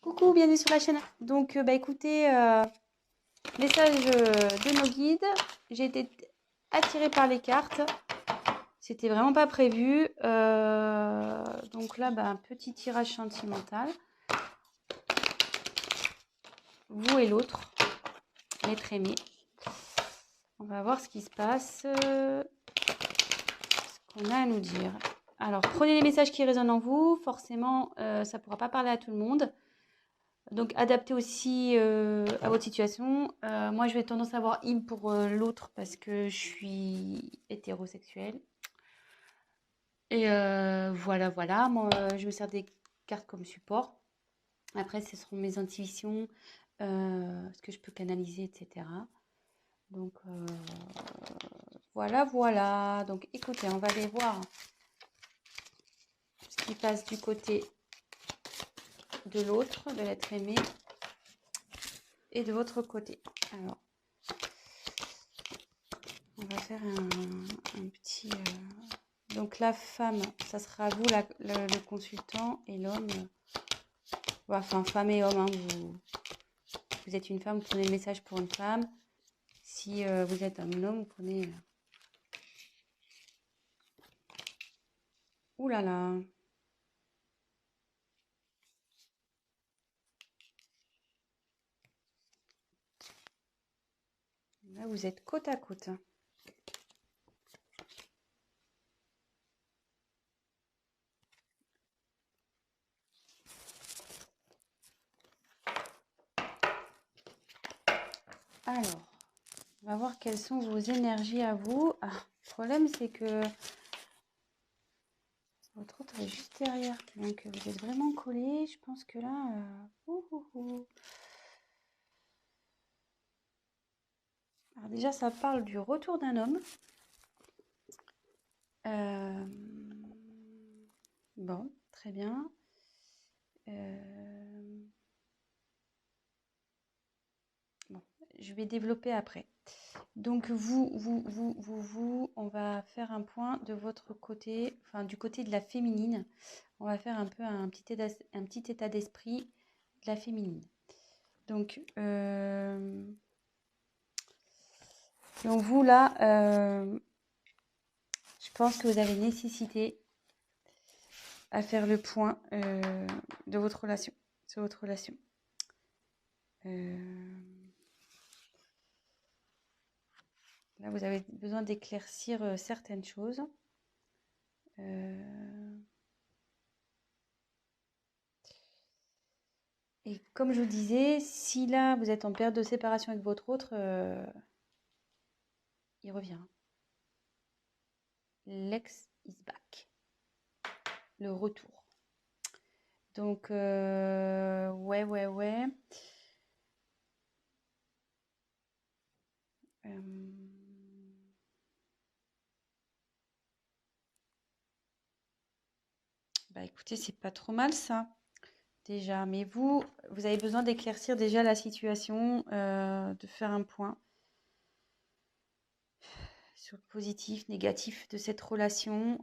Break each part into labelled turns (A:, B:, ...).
A: Coucou, bienvenue sur la chaîne. Donc, écoutez, message de nos guides. J'ai été attirée par les cartes. C'était vraiment pas prévu. Donc là, un petit tirage sentimental. Vous et l'autre, l'être aimé. On va voir ce qui se passe. Ce qu'on a à nous dire. Alors, prenez les messages qui résonnent en vous. Forcément, ça ne pourra pas parler à tout le monde. Donc, adaptez aussi à votre situation. Moi, je vais tendance à avoir im pour l'autre parce que je suis hétérosexuelle. Et voilà. Moi, je me sers des cartes comme support. Après, ce seront mes intuitions, ce que je peux canaliser, etc. Donc, voilà. Donc, écoutez, on va aller voir ce qui passe du côté de l'autre, de l'être aimé, et de votre côté. Alors, on va faire un petit... Donc la femme, ça sera vous le consultant, et l'homme, enfin femme et homme, hein, vous êtes une femme, vous prenez le message pour une femme. Si vous êtes un homme, vous prenez... Ouh là là. Là, vous êtes côte à côte. Alors, on va voir quelles sont vos énergies à vous. Ah, le problème, c'est que votre autre est juste derrière. Donc, vous êtes vraiment collés. Je pense que là... Alors déjà, ça parle du retour d'un homme. Bon, très bien. Bon, je vais développer après. Donc on va faire un point de votre côté, enfin du côté de la féminine. On va faire un peu un petit état d'esprit de la féminine. Donc vous là, je pense que vous avez nécessité à faire le point de votre relation, sur votre relation. Là, vous avez besoin d'éclaircir certaines choses. Et comme je vous disais, si là, vous êtes en période de séparation avec votre autre, il revient. L'ex is back. Le retour. Donc, ouais. Écoutez, c'est pas trop mal ça, déjà. Mais vous avez besoin d'éclaircir déjà la situation, de faire un point sur le positif, négatif de cette relation.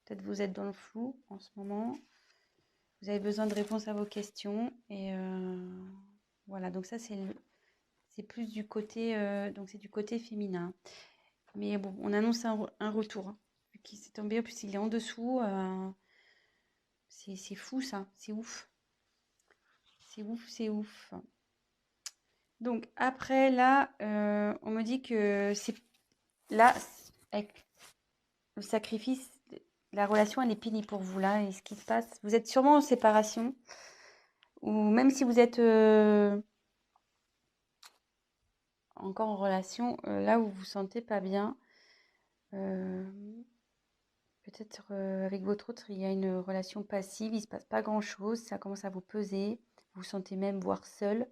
A: Peut-être vous êtes dans le flou en ce moment. Vous avez besoin de réponses à vos questions. Et voilà, donc ça, c'est plus du côté, donc c'est du côté féminin. Mais bon, on annonce un retour. Hein, qui s'est tombé, en plus il est en dessous. C'est fou ça, c'est ouf. C'est ouf. Donc après, là, on me dit que c'est là, avec le sacrifice, la relation, elle est pénible pour vous là. Et ce qui se passe, vous êtes sûrement en séparation. Ou même si vous êtes encore en relation, là où vous vous sentez pas bien, peut-être avec votre autre, il y a une relation passive, il se passe pas grand-chose, ça commence à vous peser, vous vous sentez même voire seul.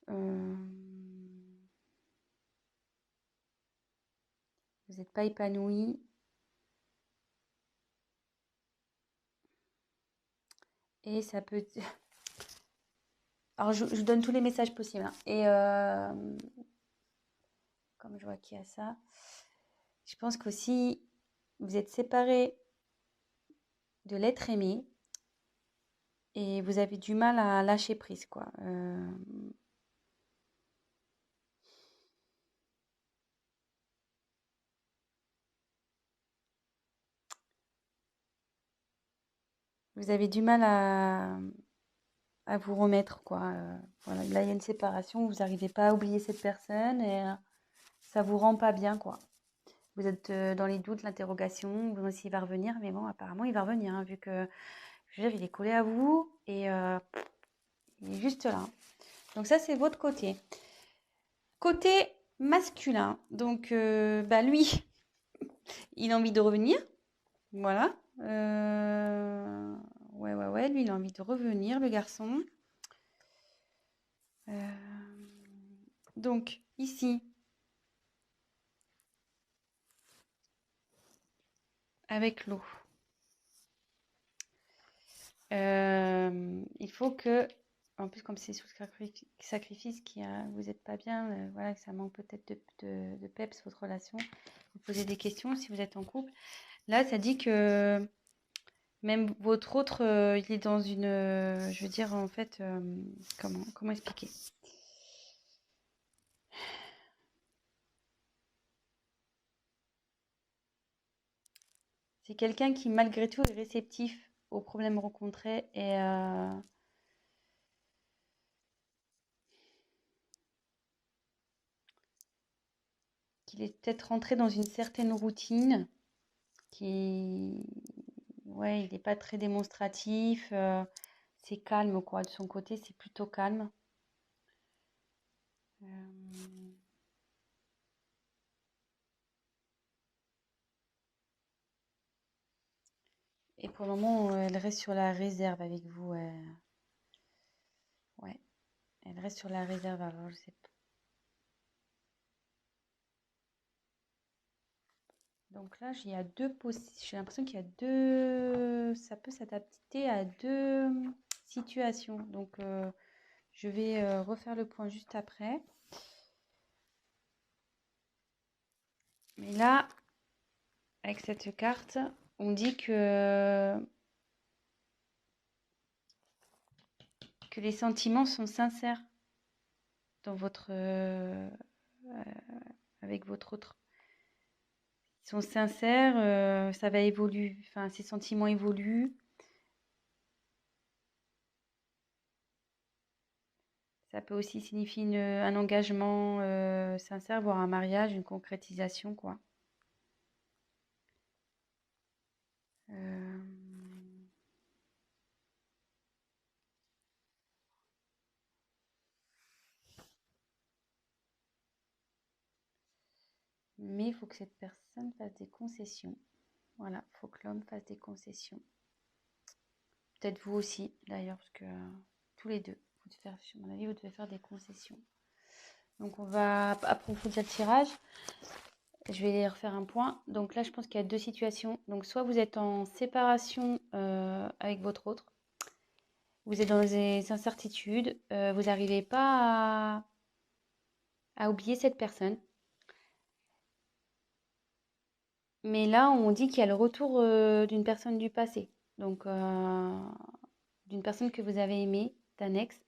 A: Vous n'êtes pas épanoui. Et ça peut... Alors, je donne tous les messages possibles. Hein. Et comme je vois qu'il y a ça, je pense qu'aussi, vous êtes séparés de l'être aimé. et vous avez du mal à lâcher prise, quoi. Vous avez du mal à vous remettre, quoi. Voilà, là, il y a une séparation, vous n'arrivez pas à oublier cette personne et ça vous rend pas bien, quoi. Vous êtes dans les doutes, l'interrogation, vous demandez s'il va revenir, mais bon, apparemment, il va revenir, hein, vu que, je veux dire, il est collé à vous et il est juste là. Donc ça, c'est votre côté. Côté masculin, donc bah lui, il a envie de revenir, voilà. Ouais, lui, il a envie de revenir, le garçon. Donc, ici, avec l'eau, il faut que, en plus, comme c'est sous sacrifice, vous n'êtes pas bien, voilà, que ça manque peut-être de peps, votre relation, vous posez des questions si vous êtes en couple. Là, ça dit que même votre autre, il est dans une, je veux dire, en fait, comment expliquer? C'est quelqu'un qui, malgré tout, est réceptif aux problèmes rencontrés et qu'il est peut-être rentré dans une certaine routine, qui, ouais, il n'est pas très démonstratif, c'est calme, quoi. De son côté, c'est plutôt calme. Euh, Et pour le moment, elle reste sur la réserve avec vous. Ouais, elle reste sur la réserve. Alors, je sais pas. Donc là, il y a j'ai l'impression qu'il y a deux. Ça peut s'adapter à deux situations. Donc, je vais refaire le point juste après. Mais là, avec cette carte, on dit que les sentiments sont sincères dans avec votre autre. Ils sont sincères, ça va évoluer, enfin, ces sentiments évoluent. Ça peut aussi signifier un engagement sincère, voire un mariage, une concrétisation, quoi. Euh, Mais il faut que cette personne fasse des concessions. Voilà, il faut que l'homme fasse des concessions. Peut-être vous aussi, d'ailleurs, parce que tous les deux, à mon avis, vous devez faire des concessions. Donc, on va approfondir le tirage. Je vais refaire un point. Donc là, je pense qu'il y a deux situations. Donc, soit vous êtes en séparation avec votre autre, vous êtes dans des incertitudes, vous n'arrivez pas à oublier cette personne. Mais là, on dit qu'il y a le retour d'une personne du passé. Donc, d'une personne que vous avez aimée, d'un ex.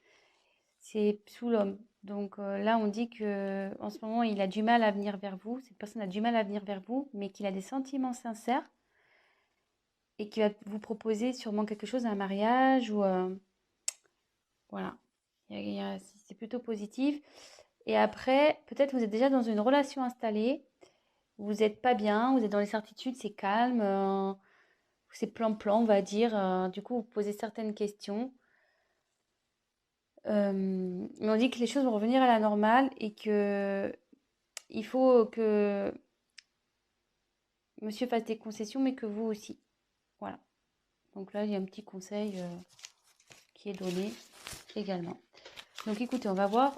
A: C'est sous l'homme. Donc là, on dit que en ce moment, il a du mal à venir vers vous. Cette personne a du mal à venir vers vous, mais qu'il a des sentiments sincères et qu'il va vous proposer sûrement quelque chose, un mariage ou voilà. C'est plutôt positif. Et après, peut-être vous êtes déjà dans une relation installée. Vous n'êtes pas bien, vous êtes dans les certitudes, c'est calme, c'est plan-plan, on va dire. Du coup, vous posez certaines questions. Mais on dit que les choses vont revenir à la normale et que il faut que monsieur fasse des concessions, mais que vous aussi. Voilà. Donc là, il y a un petit conseil qui est donné également. Donc écoutez, on va voir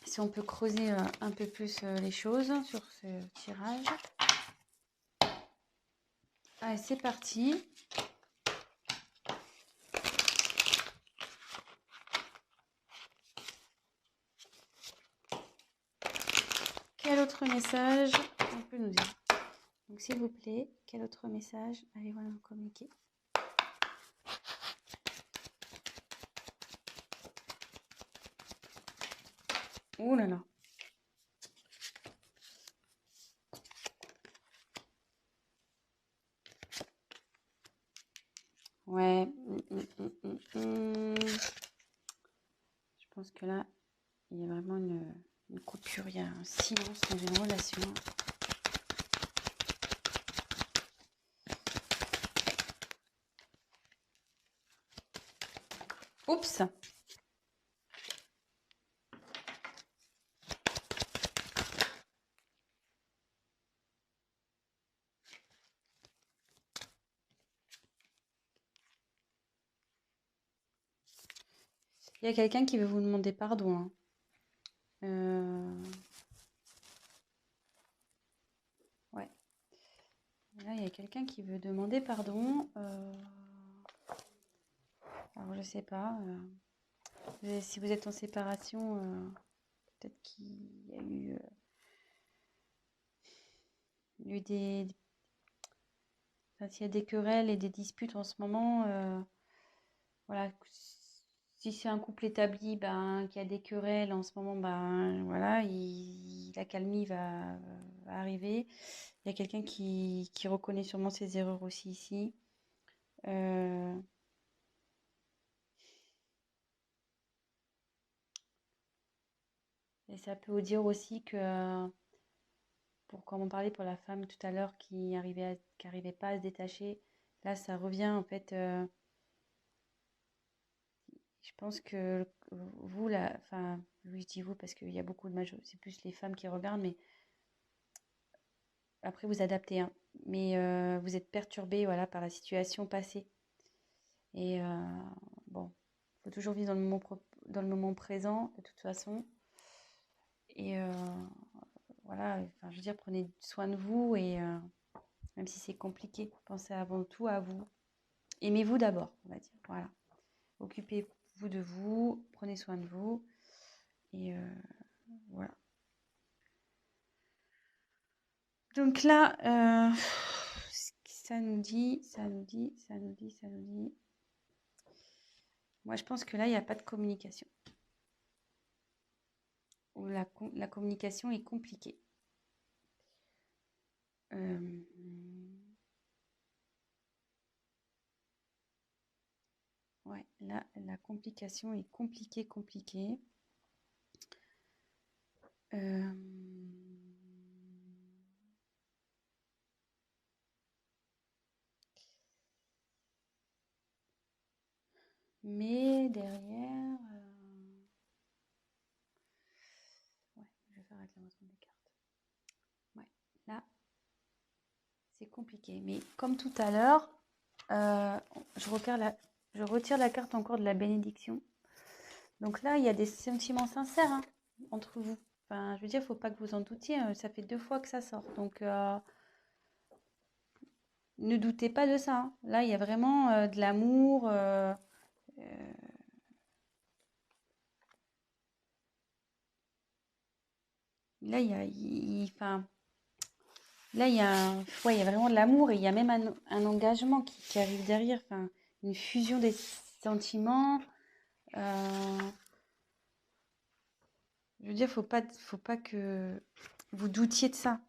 A: si on peut creuser un peu plus les choses sur ce tirage. Allez, c'est parti. Quel autre message on peut nous dire? Donc s'il vous plaît, quel autre message allez-vous nous communiquer? Ouh là là. Ouais. Je pense que là, il y a vraiment une coupure, il y a un silence dans une relation. Oups! Il y a quelqu'un qui veut vous demander pardon, hein. Ouais. Là, il y a quelqu'un qui veut demander pardon. Alors, je sais pas. Si vous êtes en séparation, peut-être qu'il y a eu enfin, s'il y a des querelles et des disputes en ce moment, voilà. Si c'est un couple établi, ben, qui a des querelles en ce moment, ben, voilà, l'accalmie va arriver. Il y a quelqu'un qui reconnaît sûrement ses erreurs aussi ici. Euh, et ça peut vous dire aussi que, comme on parlait pour la femme tout à l'heure qui arrivait pas à se détacher, là ça revient en fait. Je pense que vous, là, enfin, oui, je dis vous parce qu'il y a beaucoup de c'est plus les femmes qui regardent, mais après vous adaptez, hein. Mais vous êtes perturbé, voilà, par la situation passée. Et bon, il faut toujours vivre dans le moment présent, de toute façon. Et voilà, enfin, je veux dire, prenez soin de vous et même si c'est compliqué, pensez avant tout à vous. Aimez-vous d'abord, on va dire. Voilà. Occupez-vous de vous, prenez soin de vous. Et voilà. Donc là, ça nous dit. Moi, je pense que là, il n'y a pas de communication. Ou la communication est compliquée. Ouais, là, la complication est compliquée. Euh, mais derrière, ouais, je vais faire avec l'avancement des cartes. Ouais, là, c'est compliqué. Mais comme tout à l'heure, je retire la carte encore de la bénédiction. Donc là, il y a des sentiments sincères, hein, entre vous. Enfin, je veux dire, il ne faut pas que vous en doutiez. Ça fait 2 fois que ça sort. Donc, ne doutez pas de ça, hein. Là, il y a vraiment de l'amour. Là, enfin, là, ouais, il y a vraiment de l'amour et il y a même un engagement qui arrive derrière. Enfin, une fusion des sentiments. Euh, je veux dire, faut pas que vous doutiez de ça.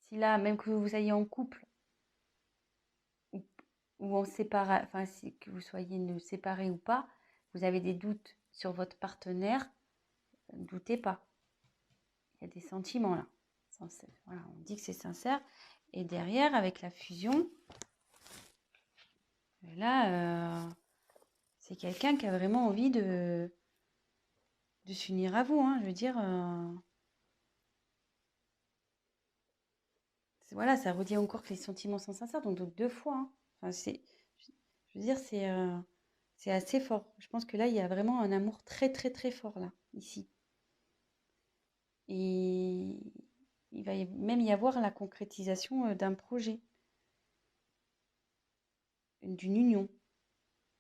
A: Si là, même que vous soyez en couple ou, ou en séparé, enfin, que vous soyez séparés ou pas, vous avez des doutes sur votre partenaire, ne doutez pas. Il y a des sentiments là. Voilà, on dit que c'est sincère. Et derrière, avec la fusion, là, c'est quelqu'un qui a vraiment envie de s'unir à vous, hein. Je veux dire, voilà, ça redit encore que les sentiments sont sincères, donc 2 fois, hein. Enfin, je veux dire, c'est assez fort. Je pense que là, il y a vraiment un amour très, très, très fort, là, ici. Et il va même y avoir la concrétisation d'un projet, d'une union.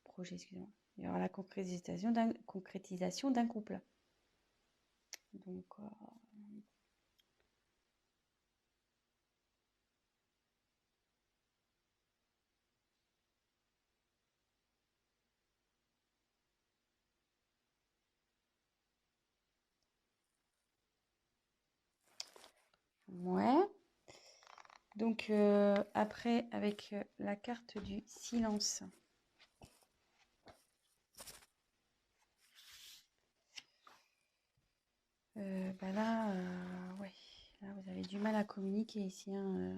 A: Projet, excusez-moi. Il y aura la concrétisation d'un couple. Donc, Ouais. Donc, après, avec la carte du silence. Bah là, ouais. Là, vous avez du mal à communiquer ici, hein,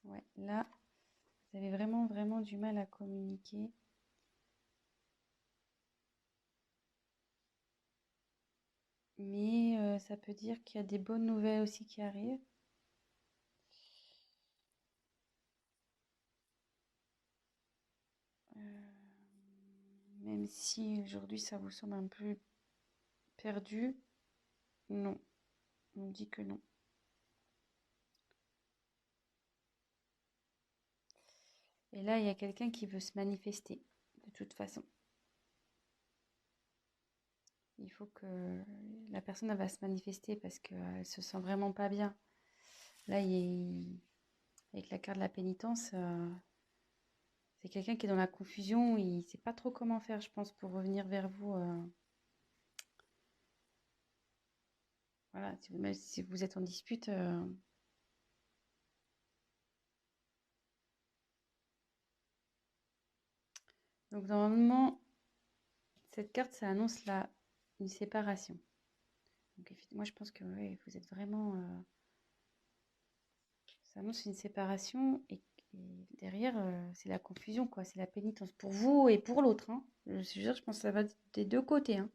A: Ouais, là, vous avez vraiment, vraiment du mal à communiquer. Mais ça peut dire qu'il y a des bonnes nouvelles aussi qui arrivent. Même si aujourd'hui ça vous semble un peu perdu, non, on dit que non. Et là, il y a quelqu'un qui veut se manifester, de toute façon. Il faut que la personne elle va se manifester parce qu'elle se sent vraiment pas bien. Là, avec la carte de la pénitence, c'est quelqu'un qui est dans la confusion. Il ne sait pas trop comment faire, je pense, pour revenir vers vous. Voilà, même si vous êtes en dispute. Donc, normalement, cette carte, ça annonce une séparation. Donc, moi, je pense que ouais, vous êtes vraiment... ça annonce une séparation et derrière, c'est la confusion, quoi. C'est la pénitence pour vous et pour l'autre, hein. Je suis sûre, je pense que ça va des deux côtés, hein.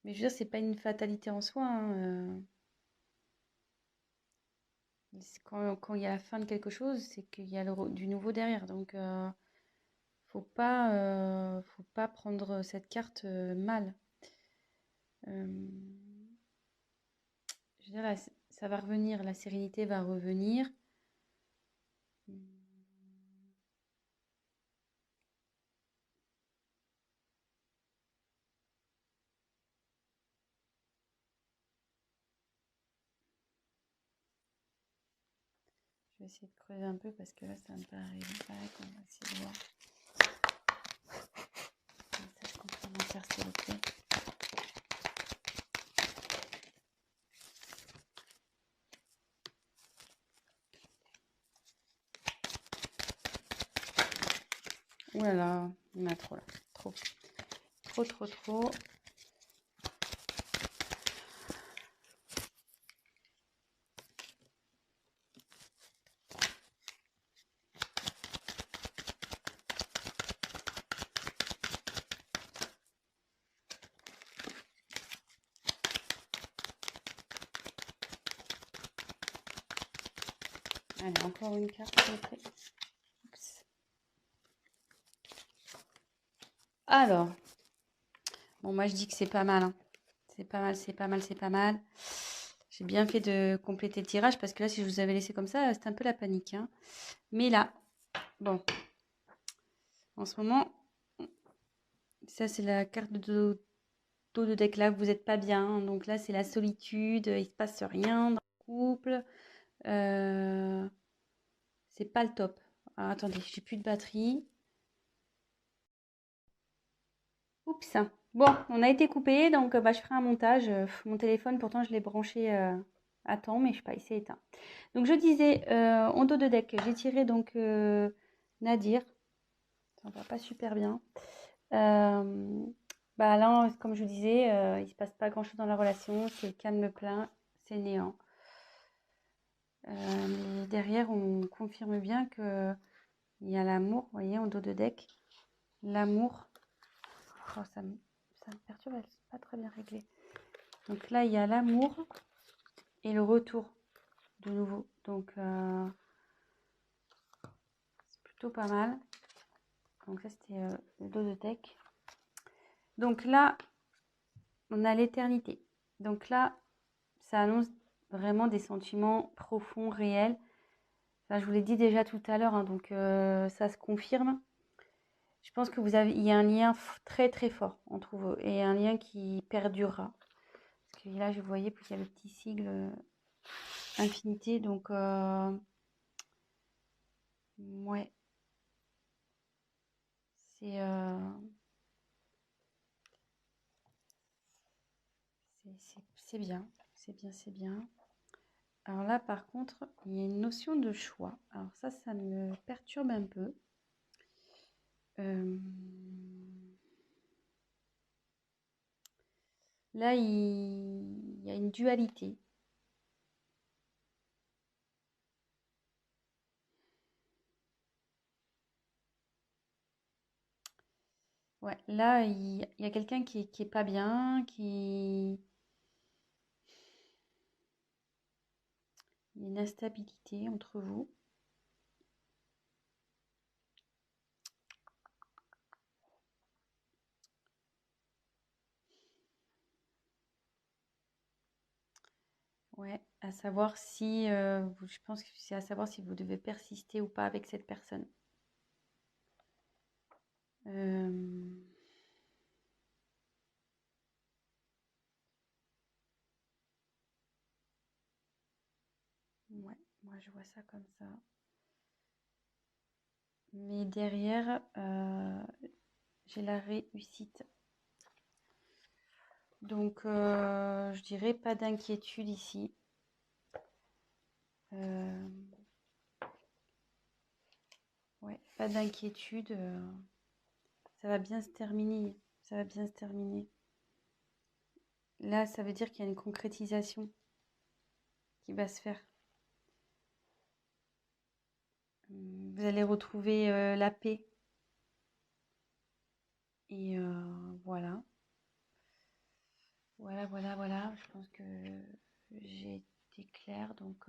A: Mais je veux dire, c'est pas une fatalité en soi, hein. Quand il y a la fin de quelque chose, c'est qu'il y a du nouveau derrière. Donc, faut pas prendre cette carte mal. Euh, je veux dire, là, ça va revenir, la sérénité va revenir. Je vais essayer de creuser un peu parce que là, ça me paraît pas. On va essayer de voir. Message complémentaire, s'il vous plaît. Ouh là là, il y en a trop là. Trop. Trop, trop, trop. Allez, encore une carte, s'il vous plaît. Oups. Alors, bon, moi je dis que c'est pas mal, hein. C'est pas mal, c'est pas mal, c'est pas mal. J'ai bien fait de compléter le tirage parce que là, si je vous avais laissé comme ça, c'était un peu la panique, hein. Mais là, bon, en ce moment, ça c'est la carte de dos de deck là, vous n'êtes pas bien, hein. Donc là, c'est la solitude, il se passe rien dans le couple. Euh, c'est pas le top. Ah, attendez, j'ai plus de batterie. Oups. Bon, on a été coupé, donc bah, je ferai un montage. Mon téléphone, pourtant, je l'ai branché à temps, mais je sais pas, il s'est éteint. Donc, je disais, en dos de deck, j'ai tiré donc Nadir. Ça va pas super bien. Bah là, comme je vous disais, il se passe pas grand-chose dans la relation. C'est calme plein, c'est néant. Mais derrière, on confirme bien que il y a l'amour, vous voyez, en dos de deck. L'amour. Oh, ça me perturbe, c'est pas très bien réglé. Donc là, il y a l'amour et le retour de nouveau. Donc, c'est plutôt pas mal. Donc ça, c'était le dos de deck. Donc là, on a l'éternité. Donc là, ça annonce vraiment des sentiments profonds, réels. Enfin, je vous l'ai dit déjà tout à l'heure, hein, donc ça se confirme. Je pense que il y a un lien très très fort entre vous et un lien qui perdurera. Parce que là, je voyais qu'il y a le petit sigle infinité. Donc, ouais, c'est c'est bien. C'est bien, c'est bien. Alors là, par contre, il y a une notion de choix. Alors ça me perturbe un peu. Là, il y a une dualité. Ouais, là, il y a quelqu'un qui est pas bien, il y a une instabilité entre vous. Ouais, à savoir si, je pense que c'est à savoir si vous devez persister ou pas avec cette personne. Euh, ouais, moi je vois ça comme ça. Mais derrière, j'ai la réussite. Donc, je dirais pas d'inquiétude ici. Ouais, pas d'inquiétude. Ça va bien se terminer. Ça va bien se terminer. Là, ça veut dire qu'il y a une concrétisation qui va se faire. Vous allez retrouver la paix. Et voilà. Voilà. Je pense que j'ai été claire. Donc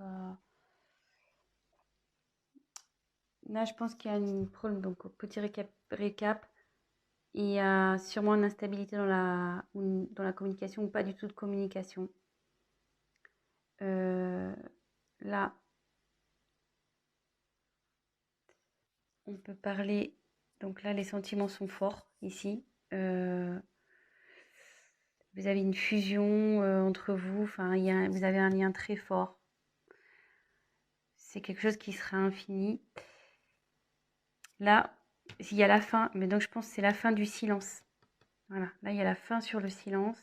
A: là, je pense qu'il y a une problème. Donc, petit récap. Il y a sûrement une instabilité dans la communication ou pas du tout de communication. Là, on peut parler. Donc là, les sentiments sont forts ici. Vous avez une fusion entre vous. Enfin, vous avez un lien très fort. C'est quelque chose qui sera infini. Là, il y a la fin. Mais donc, je pense que c'est la fin du silence. Voilà. Là, il y a la fin sur le silence.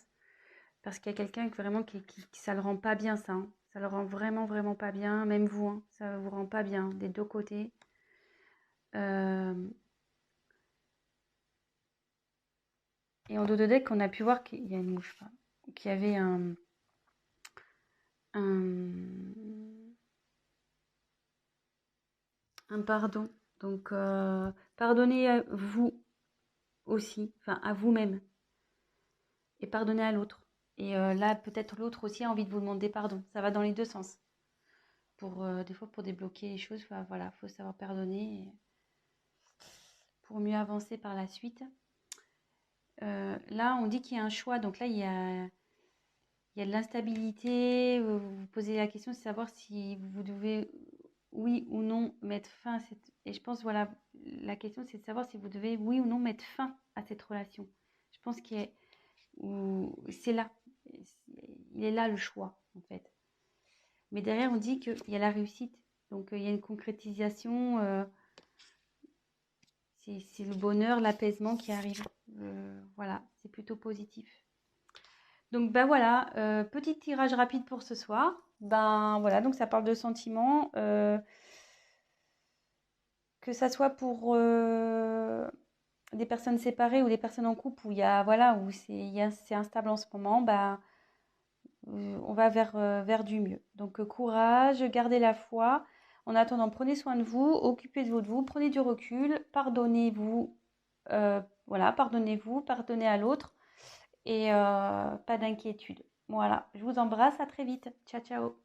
A: Parce qu'il y a quelqu'un vraiment qui ça le rend pas bien, ça. Hein. Ça le rend vraiment pas bien. Même vous, hein, ça vous rend pas bien des deux côtés. Et en dos de deck, on a pu voir qu'il y a une mouche, qu'il y avait un pardon. Donc, pardonnez à vous aussi, enfin à vous-même, et pardonnez à l'autre. Et là, peut-être l'autre aussi a envie de vous demander pardon. Ça va dans les deux sens. Des fois, pour débloquer les choses, voilà, faut savoir pardonner pour mieux avancer par la suite. Là, on dit qu'il y a un choix. Donc là, il y a de l'instabilité. Vous vous posez la question de savoir si vous devez, oui ou non, mettre fin à cette... Et je pense, voilà, la question, c'est de savoir si vous devez, oui ou non, mettre fin à cette relation. Je pense que c'est là. Il est là le choix, en fait. Mais derrière, on dit qu'il y a la réussite. Donc, il y a une concrétisation. C'est le bonheur, l'apaisement qui arrive. Voilà, c'est plutôt positif. Donc, ben voilà, petit tirage rapide pour ce soir. Ben voilà, donc ça parle de sentiments. Que ça soit pour des personnes séparées ou des personnes en couple où il y a, voilà, où c'est instable en ce moment, ben, on va vers du mieux. Donc, courage, gardez la foi. En attendant, prenez soin de vous, occupez-vous de vous, prenez du recul, pardonnez-vous, voilà, pardonnez-vous, pardonnez à l'autre et pas d'inquiétude. Voilà, je vous embrasse, à très vite. Ciao, ciao.